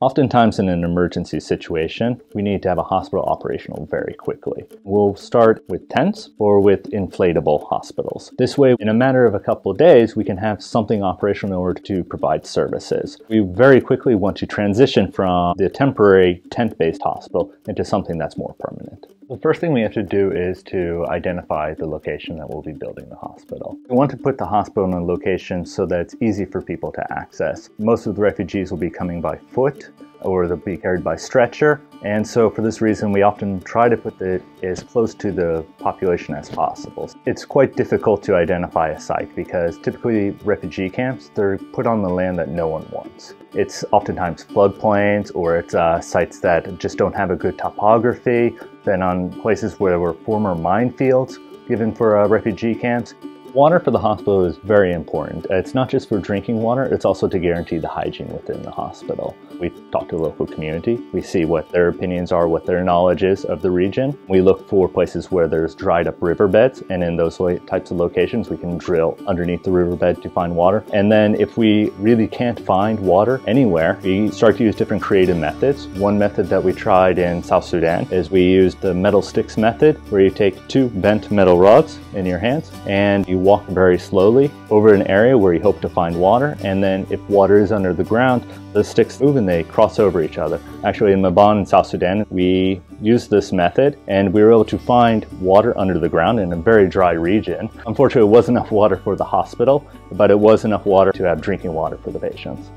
Oftentimes in an emergency situation, we need to have a hospital operational very quickly. We'll start with tents or with inflatable hospitals. This way, in a matter of a couple of days, we can have something operational in order to provide services. We very quickly want to transition from the temporary tent-based hospital into something that's more permanent. The first thing we have to do is to identify the location that we'll be building the hospital. We want to put the hospital in a location so that it's easy for people to access. Most of the refugees will be coming by foot or they'll be carried by stretcher. And so for this reason, we often try to put it as close to the population as possible. It's quite difficult to identify a site because typically refugee camps, they're put on the land that no one wants. It's oftentimes floodplains or it's sites that just don't have a good topography, then on places where there were former minefields given for refugee camps. Water for the hospital is very important. It's not just for drinking water, it's also to guarantee the hygiene within the hospital. We talk to the local community, we see what their opinions are, what their knowledge is of the region. We look for places where there's dried up riverbeds, and in those types of locations we can drill underneath the riverbed to find water. And then if we really can't find water anywhere, we start to use different creative methods. One method that we tried in South Sudan is we used the metal sticks method, where you take two bent metal rods in your hands and you walk very slowly over an area where you hope to find water, and then if water is under the ground, the sticks move and they cross over each other. Actually in Maban in South Sudan, we used this method and we were able to find water under the ground in a very dry region. Unfortunately, it wasn't enough water for the hospital, but it was enough water to have drinking water for the patients.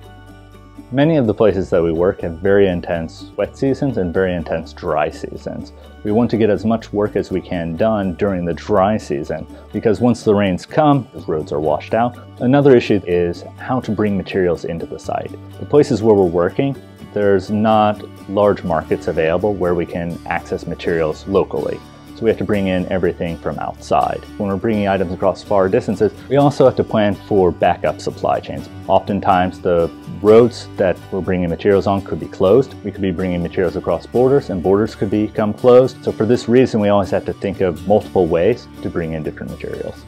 Many of the places that we work have very intense wet seasons and very intense dry seasons. We want to get as much work as we can done during the dry season because once the rains come, the roads are washed out. Another issue is how to bring materials into the site. The places where we're working, there's not large markets available where we can access materials locally. So we have to bring in everything from outside. When we're bringing items across far distances, we also have to plan for backup supply chains. Oftentimes the roads that we're bringing materials on could be closed. We could be bringing materials across borders and borders could become closed. So for this reason, we always have to think of multiple ways to bring in different materials.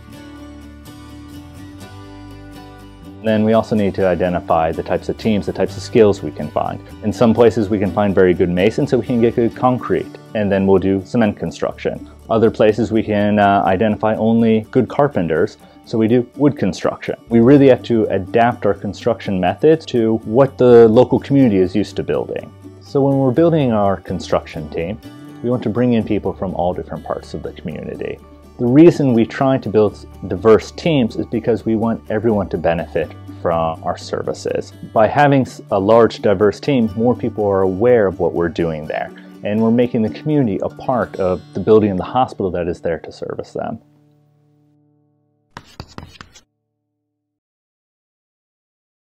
Then we also need to identify the types of teams, the types of skills we can find. In some places we can find very good masons so we can get good concrete, and then we'll do cement construction. Other places we can identify only good carpenters, so we do wood construction. We really have to adapt our construction methods to what the local community is used to building. So when we're building our construction team, we want to bring in people from all different parts of the community. The reason we try to build diverse teams is because we want everyone to benefit from our services. By having a large diverse team, more people are aware of what we're doing there, and we're making the community a part of the building of the hospital that is there to service them.